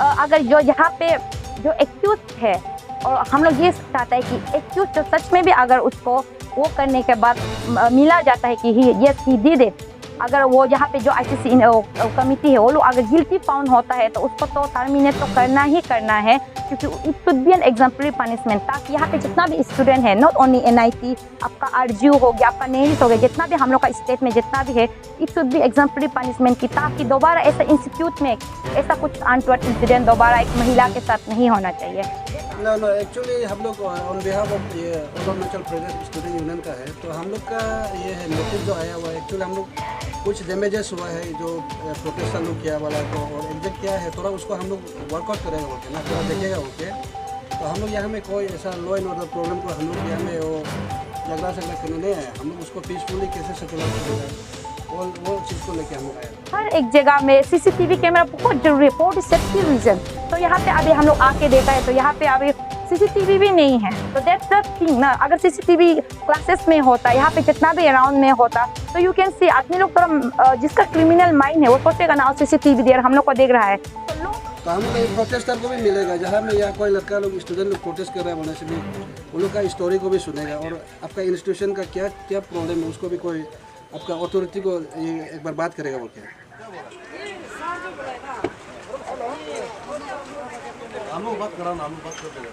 अगर जो यहाँ पे जो एक्यूज है और हम लोग ये चाहते हैं कि एक्यूज जो सच में भी अगर उसको वो करने के बाद मिला जाता है कि ही यस ही डिड इट, अगर वो यहाँ पे जो आईसीसी कमिटी है वो लोग अगर गिल्टी फाउंड होता है तो उसको तो टर्मिनेट तो करना ही करना है, क्योंकि it should be an exemplary punishment, ताकि यहाँ पे जितना भी स्टूडेंट है, नॉट ओनली एनआईटी, आपका आरजीयू हो गया, आपका नेरिस हो गया, जितना भी हम लोग का स्टेट में जितना भी है, it should B exemplary punishment की, ताकि दोबारा ऐसा इंस्टीट्यूट में ऐसा कुछ अनटोवर्ड इंसिडेंट दोबारा एक महिला के साथ नहीं होना चाहिए। नो एक्चुअली हम लोग ऑन बिहाफ ऑफ ये अरुणाचल प्रदेश स्टूडेंट यूनियन का है, तो हम लोग का ये है नोटिस जो आया हुआ है, एक्चुअली हम लोग कुछ डैमेजेस हुआ है जो प्रोटेस्टर लोग किया वाला को, और एग्जैक्ट क्या है थोड़ा उसको हम लोग वर्कआउट करेगा बोल के ना, थोड़ा देखेगा बोल के। तो हम लोग यहाँ में कोई ऐसा लॉ एंड ऑर्डर प्रॉब्लम को हम लोग यहाँ में वो झगड़ा करने नहीं है, हम लोग उसको पीसफुली कैसे सेटल आउट करेगा वो चीज़ को लेके हम लोग आए। हर एक जगह में सीसीटीवी कैमरा बहुत जरूरी है फॉर सेफ्टी रीजन। तो यहाँ पे अभी हम लोग आके देखा है तो यहाँ पे अभी सीसीटीवी भी नहीं है, तो दैट्स द थिंग ना। अगर सीसीटीवी क्लासेस में होता, यहाँ पे जितना भी अराउंड में होता, तो यू कैन सी आदमी लोग थोड़ा जिसका क्रिमिनल माइंड है वो सोचेगा ना सीसीटीवी देर हम लोग को देख रहा है। तो हम लोग प्रोटेस्टर को भी मिलेगा, जहाँ में यहाँ कोई लड़का लोग स्टूडेंट लोग प्रोटेस्ट कर रहे हैं होने से भी उन लोग का स्टोरी को भी सुनेगा, और आपका इंस्टीट्यूशन का क्या क्या प्रॉब्लम है उसको भी कोई आपका अथॉरिटी को ये एक बार बात करेगा बोल के। बात करा ना, बात कर देगा।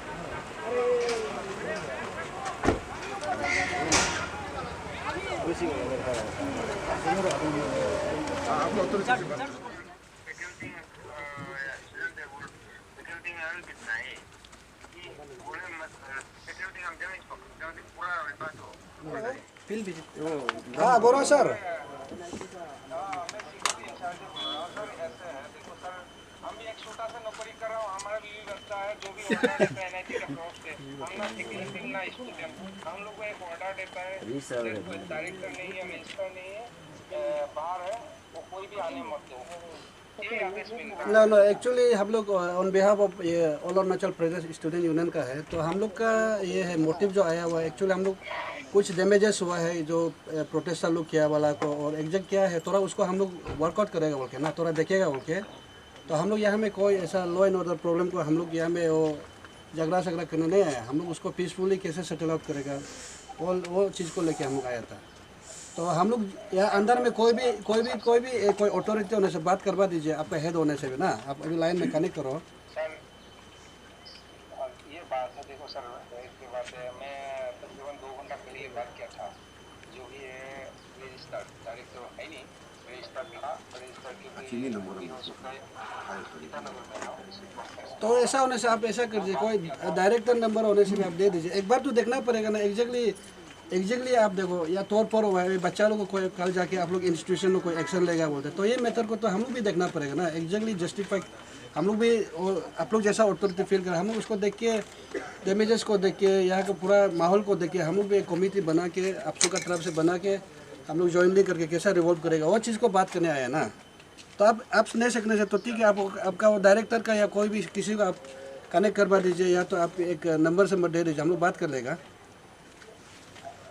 हाँ गौरव सर, हम भी एक छोटा सा नौकरी कर रहा हूँ, हमारा भी व्यवस्था है जो भी ऑर्डर देता है एनआईटी का तरफ से, हम ना फैकल्टी ना स्टूडेंट, हम लोग को एक ऑर्डर देता है, कोई डायरेक्टर नहीं है, मिनिस्टर नहीं है, बाहर है, वो कोई भी आने मत दो, ये आदेश मिलता है। नो एक्चुअली हम लोग ऑन बिहाफ ऑफ ये all Arunachal Pradesh student union का है, तो हम लोग का ये है मोटिव जो आया हुआ है, एक्चुअली हम लोग कुछ डैमेजेस हुआ है जो प्रोटेस्टर लोग किया वाला को, और एग्जैक्ट क्या है थोड़ा उसको हम लोग वर्कआउट करेगा बोल के ना, थोड़ा देखेगा बोल के। तो हम लोग यहाँ में कोई ऐसा लॉ एंड ऑर्डर प्रॉब्लम को हम लोग यहाँ में वो झगड़ा करने नहीं आए, हम लोग उसको पीसफुली कैसे सेटल आउट करेगा वो चीज़ को लेके हम लोग आया था। तो हम लोग यहाँ अंदर में कोई भी अथॉरिटी होने से बात करवा दीजिए, आपका हेड होने से भी ना, आप अभी लाइन में कनेक्ट करो। सर ये बात है, देखो सर एक बात है, मैं तकरीबन 2 घंटा पहले ये बात किया था, जो भी है रजिस्टर डायरेक्टर है नहीं, रजिस्टर था, रजिस्टर के हो सकता है तो ऐसा होने से आप ऐसा कर दीजिए, कोई डायरेक्टर नंबर होने से भी आप दे दीजिए, एक बार तो देखना पड़ेगा ना एग्जैक्टली आप देखो, या तौर पर हुआ है बच्चा लोगों को कोई कल जाके आप लोग इंस्टीट्यूशन में कोई एक्शन लेगा बोलते, तो ये मेथड को तो हम लोग भी देखना पड़ेगा ना, एग्जैक्टली जस्टिफाई हम लोग भी, और आप लोग जैसा अथॉरिटी फील करें, हम लोग उसको देख के डैमेजेस को देख के यहाँ का पूरा माहौल को देख के हम लोग भी एक कमेटी बना के आप लोग का तरफ से बना के हम लोग ज्वाइनली करके कैसा रिवॉल्व करेगा वो चीज़ को बात करने आया ना। तो आप नहीं सकने से तो ठीक है, आपका वो डायरेक्टर का या कोई भी किसी को आप कनेक्ट करवा दीजिए, या तो आप एक नंबर से दे दीजिए, हम लोग बात कर लेगा।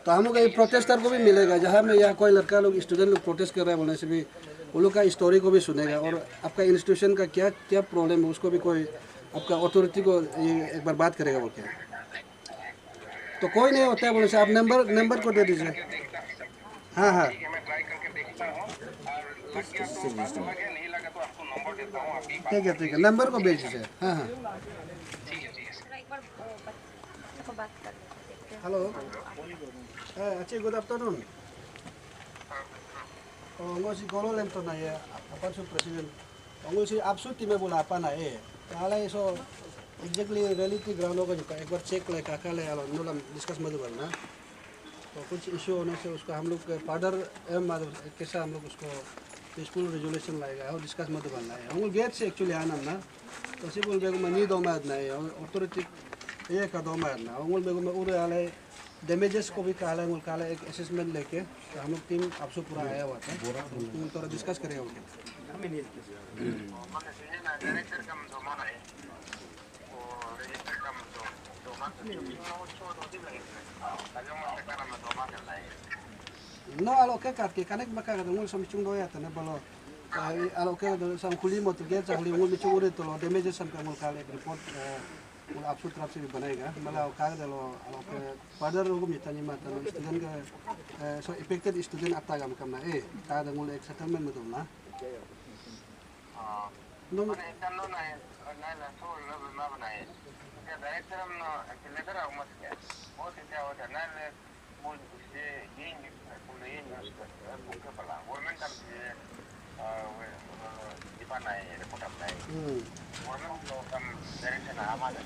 तो हम लोग प्रोटेस्टर को भी मिलेगा, जहाँ में यहाँ कोई लड़का लोग स्टूडेंट लोग प्रोटेस्ट कर रहे हैं बोलने से भी उन लोग का स्टोरी को भी सुनेगा, और आपका इंस्टीट्यूशन का क्या क्या प्रॉब्लम है उसको भी कोई आपका अथॉरिटी को ये एक बार बात करेगा बोल के। तो कोई नहीं होता है बोले से आप नंबर को दे दीजिए। हाँ हाँ मैं ट्राई करके देखता हूँ, और लग गया तो बात लगे, नहीं लगा तो आपको नंबर देता हूँ, अभी ठीक है नंबर को भेज दीजिए। हाँ हाँ ठीक है हेलो अच्छी good afternoon. Ongo si Golo lento na ya apa su president. Ongo si absurd में बोला apa ना ये ताला ये सो exactly reality ground होगा जिसका एक बार चेक ले काका ले आलो नूलम डिस्कस मत करना। तो कुछ इशू होने से उसका हम लोग फादर कैसा हम लोग उसको पीसफुल रेजोल्यूशन लाएगा और डिस्कस मत करना है। हम लोग गेट से एक्चुअली आना ना तो सिर्फ बोल बेगो मनी दो मार ना है अथॉरिटी ये का दो मार ना हम लोग बेगो में उड़े आले डैमेजेस को भी काला है काला एक असेसमेंट लेके तो हम लोग टीम आपसे पूरा आया हुआ था तो थोड़ा डिस्कस करेंगे उनके हमें नहीं no alo ke kat ke kanek maka ga ngul som chung do ya ta ne balo aloke sam khuli motor ke changli ngul mi churi to damages sam ka mul kale report mul आपसु तरफ से भी बनाएगा मतलब काग दलो aloke further ro mi tani mata student ka so affected student atta gam kamna ka da ngul ek settlement mo na no मैंने इतना ना तो ना बनाए क्या डायरेक्टर हम लेकर आओ मत क्या बहुत क्या होता है ना वो उससे ये पला गवर्नमेंट का दीपाना है रिपोर्ट अपना है गवर्नमेंट को कम डायरेक्शन आवाज है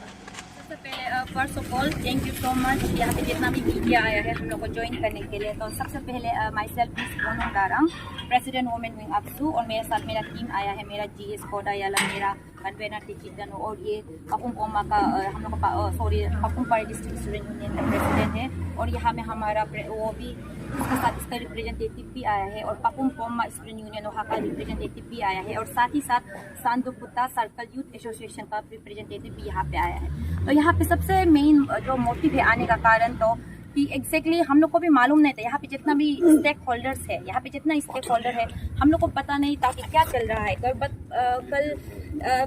सबसे पहले first of all thank you so much यहाँ पे जितना भी मीडिया आया है हम लोग को ज्वाइन करने के लिए। तो सबसे पहले myself is Onam Darang, president women wing AFSU, और मेरे साथ मेरा टीम आया है, मेरा GS कोडायाला, मेरा कन्वेनर टीचिंग, और ये पपुम पोमा का हम लोग का पपुम पारी डिस्ट्रिक्ट स्टूडेंट यूनियन का प्रेसिडेंट है, और यहाँ में हमारा वो भी उसके साथ इसका रिप्रेजेंटेटिव भी आया है, और पपुम पोमा स्टूडेंट यूनियन वहाँ का रिप्रेजेंटेटिव भी आया है, और साथ ही साथ सांदुपुत्ता सर्कल यूथ एसोसिएशन का रिप्रेजेंटेटिव भी यहाँ पे आया है। तो यहाँ पे सबसे मेन जो मोटिव है आने का कारण तो कि एग्जैक्टली हम लोग को भी मालूम नहीं था, यहाँ पे जितना भी स्टेक होल्डर्स है, यहाँ पे जितना स्टेक होल्डर है हम लोग को पता नहीं था कि क्या चल रहा है।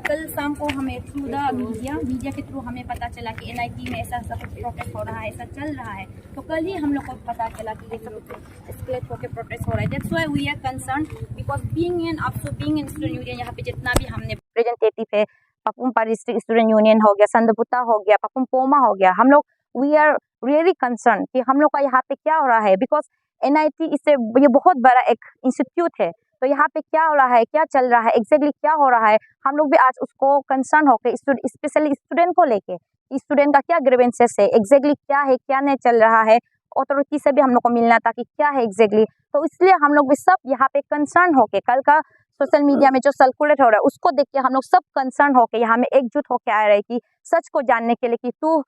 कल शाम को हमें थ्रू द मीडिया के थ्रू हमें पता चला कि NIT में ऐसा सब कुछ प्रोटेस्ट हो रहा है, ऐसा चल रहा है। तो कल ही हम लोग को पता चला कि ये सब एस्केलेट होकर प्रोटेस्ट हो रहा है। That's why we are concern because being in student union, यहाँ पे जितना भी हमने रिप्रेजेंटेटिव है, पपुम पारी डिस्ट्रिक्ट स्टूडेंट यूनियन हो गया, संदपुत्ता हो गया, पपुम पोमा हो गया, हम लोग वी आर रियली कंसर्न कि हम लोग का यहाँ पे क्या हो रहा है। बिकॉज NIT इससे ये बहुत बड़ा एक इंस्टीट्यूट है, तो यहाँ पे क्या हो रहा है, क्या चल रहा है, एग्जैक्टली क्या हो रहा है, हम लोग भी आज उसको कंसर्न होकर स्पेशली स्टूडेंट को लेके, स्टूडेंट का क्या ग्रीवेंसेस है, एग्जैक्टली क्या है, क्या नहीं चल रहा है, अथॉरिटी से भी हम लोग को मिलना था कि क्या है एग्जैक्टली। तो इसलिए हम लोग भी सब यहाँ पे कंसर्न होके, कल का सोशल मीडिया में जो सर्कुलेट हो रहा है उसको देख के हम लोग सब कंसर्न होके यहाँ में एकजुट होके आ रहे हैं कि सच को जानने के लिए, कि टू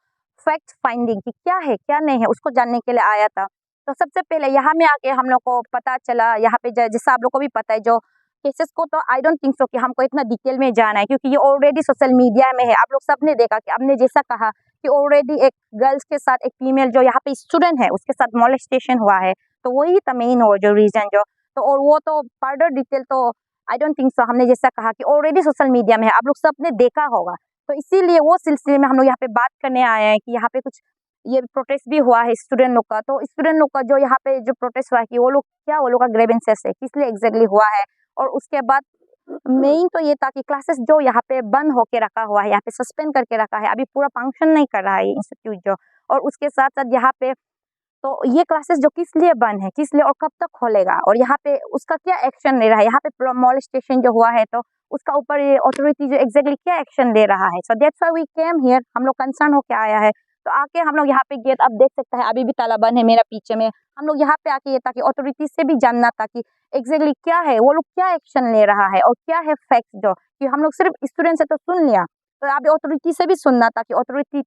फैक्ट फाइंडिंग कि क्या है क्या नहीं है उसको जानने के लिए आया था। तो सबसे पहले यहाँ में आके हम लोग को पता चला, यहाँ पे जैसा आप लोग को भी पता है जो केसेस को, तो आई डोंट थिंक सो कि हमको इतना डिटेल में जाना है, क्योंकि ये ऑलरेडी सोशल मीडिया में है। आप लोग सबने देखा कि आपने जैसा कहा कि ऑलरेडी एक गर्ल्स के साथ एक फीमेल जो यहाँ पे स्टूडेंट है उसके साथ मोलेस्टेशन हुआ है, तो वही था मेन हो जो रीजन जो, तो और वो तो फर्दर डिटेल तो आई डोंट थिंक सो, हमने जैसा कहा कि ऑलरेडी सोशल मीडिया में है, आप लोग सबने देखा होगा। तो इसीलिए वो सिलसिले में हम लोग यहाँ पे बात करने आए हैं कि यहाँ पे कुछ ये प्रोटेस्ट भी हुआ है स्टूडेंट लोग का। तो स्टूडेंट लोग का जो यहाँ पे जो प्रोटेस्ट हुआ है कि वो लोग क्या, वो लोग का ग्रीवेंसेस है, किस लिए एग्जैक्टली हुआ है, और उसके बाद मेन तो ये था कि क्लासेस जो यहाँ पे बंद होके रखा हुआ है, यहाँ पे सस्पेंड करके रखा है, अभी पूरा फंक्शन नहीं कर रहा है ये इंस्टीट्यूट जो, और उसके साथ साथ यहाँ पे तो ये क्लासेस जो किस लिए बंद है, किस लिए और कब तक खोलेगा, और यहाँ पे उसका क्या एक्शन ले रहा है, यहाँ पे मोलेस्टेशन जो हुआ है तो उसका ऊपर ये अथॉरिटी जो एग्जैक्टली क्या एक्शन ले रहा है। So that's why we came here, हम लोग कंसर्न होके आया है। तो आके हम लोग यहाँ पे गेट अब देख सकते हैं, अभी भी ताला बंद है मेरा पीछे में। हम लोग यहाँ पे आके ये ताकि अथॉरिटी से भी जानना था कि एग्जैक्टली क्या है, वो लोग क्या एक्शन ले रहा है और क्या है फैक्ट जो, कि हम लोग सिर्फ स्टूडेंट से तो सुन लिया, तो अभी अथॉरिटी से भी सुनना था कि अथॉरिटी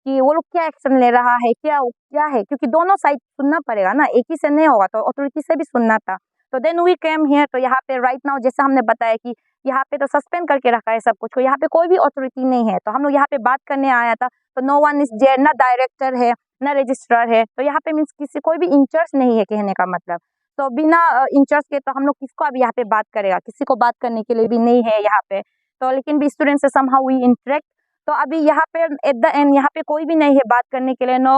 कि वो लोग क्या एक्शन ले रहा है, क्या क्या है, क्योंकि दोनों साइड सुनना पड़ेगा ना, एक ही से नहीं होगा, तो अथॉरिटी से भी सुनना था। तो देन वी केम हियर। तो यहाँ पे राइट नाउ जैसा हमने बताया कि यहाँ पे तो सस्पेंड करके रखा है सब कुछ, यहाँ पे कोई भी अथॉरिटी नहीं है, तो हम लोग यहाँ पे बात करने आया था। तो नो वन इज देयर, ना डायरेक्टर है ना रजिस्ट्रार है, तो यहाँ पे मीन्स किसी कोई भी इंचार्ज नहीं है कहने का मतलब। तो बिना इंचार्ज के तो हम लोग किसको अभी यहाँ पे बात करेगा, किसी को बात करने के लिए भी नहीं है यहाँ पे। तो लेकिन भी स्टूडेंट से समहाउ वी इंटरेक्ट, तो अभी यहाँ पे एट द एंड यहाँ पे कोई भी नहीं है बात करने के लिए, नो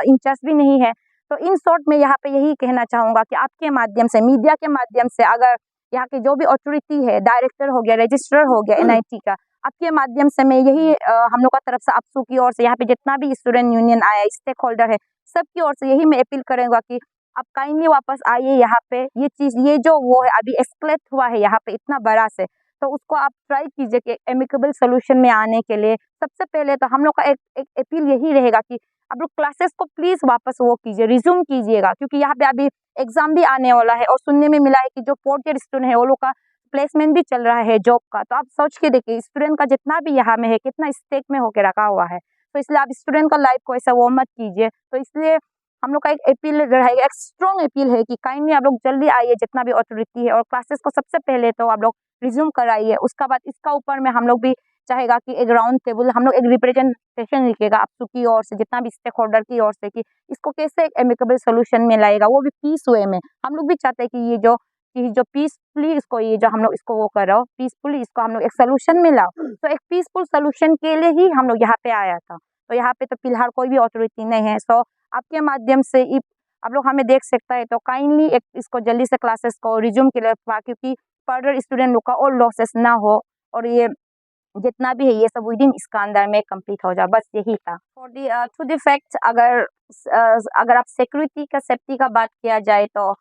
इंचार्ज भी नहीं है। तो इन शॉर्ट में यहाँ पे यही कहना चाहूँगा कि आपके माध्यम से, मीडिया के माध्यम से, अगर यहाँ की जो भी अथॉरिटी है, डायरेक्टर हो गया, रजिस्ट्रार हो गया NIT का, आपके माध्यम से मैं यही हम लोग का तरफ से अफसू की ओर से, यहाँ पे जितना भी स्टूडेंट यूनियन आया, स्टेक होल्डर है, सबकी ओर से यही मैं अपील करूँगा कि आप काइंडली वापस आइए यहाँ पे। ये चीज़, ये जो वो है अभी एस्केलेट हुआ है यहाँ पे इतना बड़ा से, तो उसको आप ट्राई कीजिए कि एमिकेबल सोल्यूशन में आने के लिए। सबसे पहले तो हम लोग का एक अपील यही रहेगा कि आप लोग क्लासेस को प्लीज वापस वो कीजिए, रिज्यूम कीजिएगा, क्योंकि यहाँ पे अभी एग्जाम भी आने वाला है, और सुनने में मिला है कि जो फोर्थ ईयर स्टूडेंट है वो लोग का प्लेसमेंट भी चल रहा है जॉब का। तो आप सोच के देखिए स्टूडेंट का जितना भी यहाँ में है कितना स्टेक में होके रखा हुआ है, तो इसलिए आप स्टूडेंट का लाइफ को ऐसा वो मत कीजिए। तो इसलिए हम लोग का एक अपील रहेगा, एक स्ट्रॉन्ग अपील है कि काइंडली आप लोग जल्दी आइए जितना भी अथॉरिटी है, और क्लासेस को सबसे पहले तो आप लोग रिज्यूम कराइए। उसका बाद इसका ऊपर में हम लोग भी चाहेगा कि एक राउंड टेबल, हम लोग एक रिप्रेजेंटेशन लिखेगा आपसू की ओर से, जितना भी स्टेक होल्डर की ओर से, कि इसको कैसे एक एमिकेबल सोल्यूशन में लाएगा, वो भी पीस वे में। हम लोग भी चाहते हैं कि ये जो कि जो पीसफुली इसको ये जो हम लोग इसको वो कर रहे हो पीसफुली इसको हम लोग एक सोल्यूशन मिला, तो एक पीसफुल सोल्यूशन के लिए ही हम लोग यहाँ पे आया था। तो यहाँ पे तो फिलहाल कोई भी अथॉरिटी नहीं है, सो आपके माध्यम से आप लोग हमें देख सकता है तो काइंडली एक इसको जल्दी से क्लासेस को रिज्यूम के लिए क्योंकि फर्दर स्टूडेंट लोग का और लॉसेस ना हो और ये जितना भी है ये सब विदिन इसका अंदर में कंप्लीट हो जाए, बस यही था। For the to the fact अगर आप सिक्योरिटी का सेफ्टी का बात किया जाए तो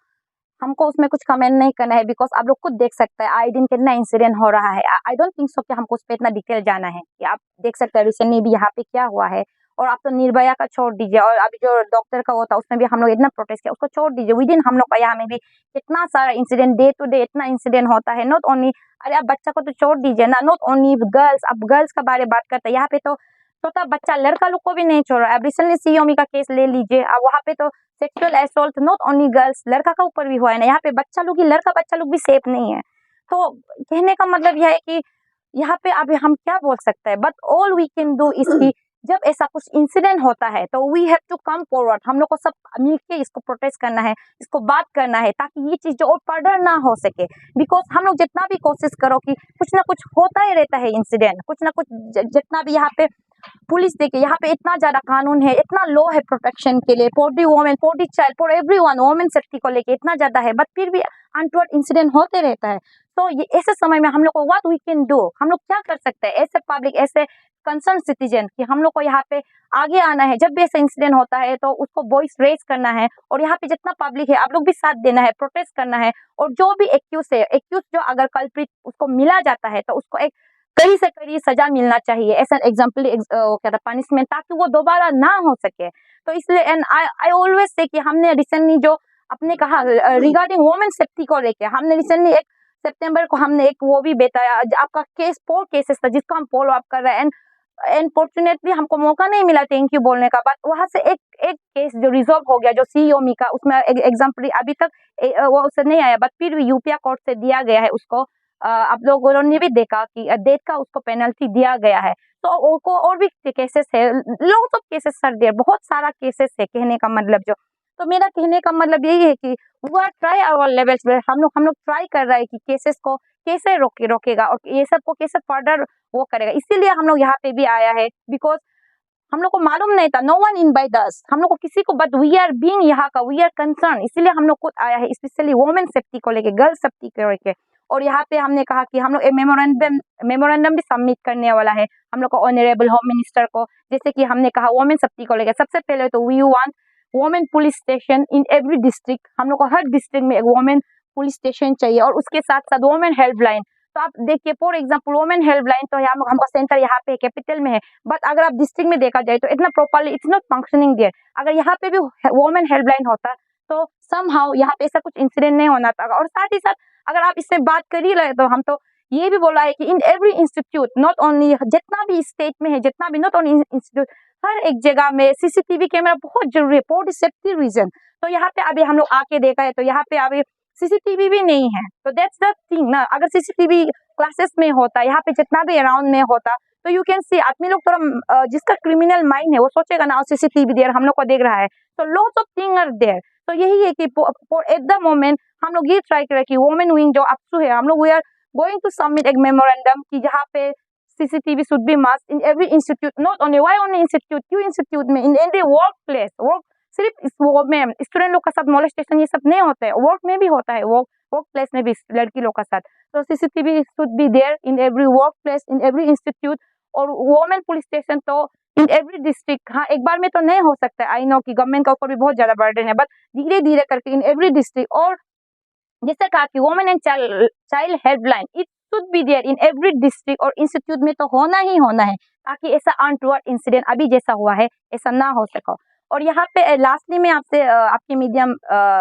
हमको उसमें कुछ कमेंट नहीं करना है, बिकॉज आप लोग खुद देख सकते हैं आए दिन कितना इंसिडेंट हो रहा है। आई डोंट थिंक सो कि हमको उस पर इतना डिटेल जाना है कि आप देख सकते हैं रिसेंटली भी यहाँ पे क्या हुआ है। और आप तो निर्भया का छोड़ दीजिए और अभी जो डॉक्टर का होता उसमें भी हम लोग इतना प्रोटेस्ट किया, उसको छोड़ दीजिए। विदिन हम लोग का यहाँ में भी कितना सारा इंसिडेंट डे टू डे इतना इंसिडेंट होता है। नॉट ओनली अरे आप बच्चा को तो छोड़ दीजिए ना, नॉट ओनली गर्ल्स, अब गर्ल्स का बारे बात करते हैं यहाँ पे तो छोटा बच्चा लड़का लोग को भी नहीं छोड़ रहा है। अब रिसेंटली सीओमी का केस ले लीजिए, अब वहाँ पे तो sexual assault not only girls लड़का का ऊपर भी हुआ है ना, यहाँ पे बच्चा लोग ही लड़का बच्चा लोग भी सेफ नहीं है। तो कहने का मतलब यह है कि यहाँ पे अभी हम क्या बोल सकते हैं, but all we can do is की जब ऐसा कुछ इंसिडेंट होता है तो we have to come forward, हम लोग को सब मिलके इसको प्रोटेस्ट करना है, इसको बात करना है ताकि ये चीज जो और फर्दर ना हो सके। बिकॉज हम लोग जितना भी कोशिश करो कि कुछ ना कुछ होता ही रहता है इंसिडेंट, कुछ ना कुछ जितना भी यहाँ पे पुलिस देखिए यहाँ पे इतना ज्यादा कानून है, इतना लॉ है प्रोटेक्शन के लिए for the women for the child for everyone, women safety को लेके इतना ज्यादा है, बट फिर भी अनटोवर्ड इंसिडेंट होते रहता है। तो ये ऐसे समय में हम लोग को व्हाट वी कैन डू, हम लोग क्या कर सकते हैं ऐसे पब्लिक ऐसे कंसर्न सिटीजन कि हम लोग को यहाँ पे आगे आना है। जब भी ऐसा इंसिडेंट होता है तो उसको वॉइस रेज करना है और यहाँ पे जितना पब्लिक है आप लोग भी साथ देना है, प्रोटेस्ट करना है। और जो भी एक्यूज है, एक्यूज जो अगर कल्प्रिट उसको मिला जाता है तो उसको एक कड़ी से कड़ी सजा मिलना चाहिए, ऐसा एग्जाम्पल क्या था पनिशमेंट, ताकि वो दोबारा ना हो सके। तो इसलिए एंड आई ऑलवेज से कि हमने रिसेंटली जो अपने कहा रिगार्डिंग वुमेन सेफ्टी को लेके हमने रिसेंटली एक सितंबर को हमने एक वो भी बताया, आपका केस 4 केसेस था जिसको हम फॉलो अप कर रहे हैं। एंड फॉर्चुनेटली हमको मौका नहीं मिला थैंक यू बोलने का, बट वहां से एक केस जो रिजॉल्व हो गया जो सीओमी का, उसमें एग्जाम्पल अभी तक वो उससे नहीं आया, बट फिर भी यूपीआ कोर्ट से दिया गया है उसको। आप लोगों ने भी देखा कि डेथ का उसको पेनल्टी दिया गया है। तो उनको और भी केसेस है, lots of cases sir there, बहुत सारा केसेस है कहने का मतलब जो। तो मेरा कहने का मतलब यही है कि we are try our levels, हम लोग ट्राई कर रहे हैं कि केसेस को कैसे रोकेगा और ये सब को कैसे फर्दर वो करेगा। इसीलिए हम लोग यहाँ पे भी आया है, बिकॉज हम लोग को मालूम नहीं था, नो वन इनवाइट अस, हम लोग को किसी को, बट वी आर बीइंग यहाँ का, वी आर कंसर्न, इसीलिए हम लोग खुद आया है स्पेशली वुमेन सेफ्टी को लेके, गर्ल सेफ्टी को लेके। और यहाँ पे हमने कहा कि हम लोग एक मेमोरेंडम भी सबमिट करने वाला है हम लोग को ऑनरेबल होम मिनिस्टर को। जैसे कि हमने कहा वुमेन सेफ्टी को लेकर सबसे पहले तो we want women police station in every district, हम लोग को हर डिस्ट्रिक्ट में एक वुमेन पुलिस स्टेशन चाहिए और उसके साथ साथ वुमेन हेल्पलाइन। तो आप देखिए फॉर एग्जांपल वुमेन हेल्पलाइन तो हमको सेंटर यहाँ पे कैपिटल में है, बट अगर आप डिस्ट्रिक्ट में देखा जाए तो इतना properly it's not functioning there. अगर यहाँ पे भी वुमेन हेल्पलाइन होता तो समहाउ यहाँ पे ऐसा कुछ इंसिडेंट नहीं होना था। और साथ ही साथ अगर आप इसमें बात कर ही रहे तो हम तो ये भी बोला है कि इन एवरी इंस्टीट्यूट, नॉट ओनली जितना भी स्टेट में है, जितना भी नॉट ओनली इंस्टीट्यूट, हर एक जगह में सीसीटीवी कैमरा बहुत जरूरी है फॉर सेफ्टी रीजन। तो यहाँ पे अभी हम लोग आके देखा है तो यहाँ पे अभी सीसीटीवी भी नहीं है, तो दैट्स द थिंग ना। अगर सीसीटीवी क्लासेस में होता, यहाँ पे जितना भी अराउंड में होता, तो यू कैन सी आदमी लोग थोड़ा जिसका क्रिमिनल माइंड है वो सोचेगा ना सीसीटीवी देयर हम लोग को देख रहा है, तो lots of thing are there. तो यही है कि एट द मोमेंट हम लोग ये ट्राई करें कि वुमेन विंग जो अपसू है, हम लोग we are going to submit एक मेमोरेंडम कि जहाँ पे CCTV should be must in every institute, not only why only institute, क्यों इंस्टीट्यूट में, in every work place. Work सिर्फ इस वो में स्टूडेंट लोग का साथ मोलेस्टेशन ये सब नहीं होता है, वर्क में भी होता है, वर्क प्लेस में भी लड़की लोग का साथ। तो CCTV should be there in every work place, in every institute. और वुमेन पुलिस स्टेशन तो इन एवरी डिस्ट्रिक्ट, हाँ एक बार में तो नहीं हो सकता, आई नो कि गवर्नमेंट का ऊपर भी बहुत ज्यादा बर्डन है, बट धीरे धीरे करके इन एवरी डिस्ट्रिक्ट। और जैसे कहा कि women and child helpline it should be there in every district और इंस्टीट्यूट में तो होना ही होना है, ताकि ऐसा अनटोवर्ड इंसिडेंट अभी जैसा हुआ है ऐसा ना हो सको। और यहाँ पे लास्टली मैं आपसे आपके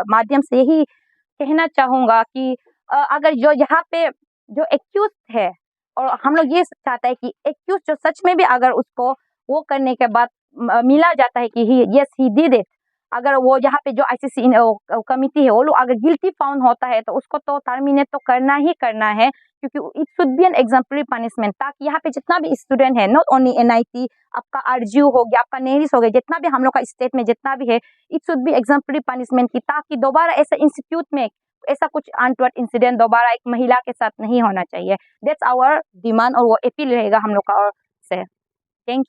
माध्यम से यही कहना चाहूंगा कि अगर जो यहाँ पे जो एक्यूज है, और हम लोग ये चाहता है कि एक्यूज जो सच में भी अगर उसको वो करने के बाद मिला जाता है कि ही यस ही डिड इट, अगर वो यहाँ पे जो आईसीसी कमिटी है वो लोग अगर गिल्टी फाउंड होता है तो उसको तो टर्मिनेट तो करना ही करना है, क्योंकि it should be an exemplary punishment, ताकि यहाँ पे जितना भी स्टूडेंट है, नॉट ओनली एनआईटी, आपका आरजीयू हो गया, आपका नेहरिस हो गया, जितना भी हम लोग का स्टेट में जितना भी है, it should B exemplary punishment की, ताकि दोबारा ऐसे इंस्टीट्यूट में ऐसा कुछ अनटोवर्ड इंसिडेंट दोबारा एक महिला के साथ नहीं होना चाहिए। दैट्स आवर डिमांड और वो अपील रहेगा हम लोग का ओर से। Thank you.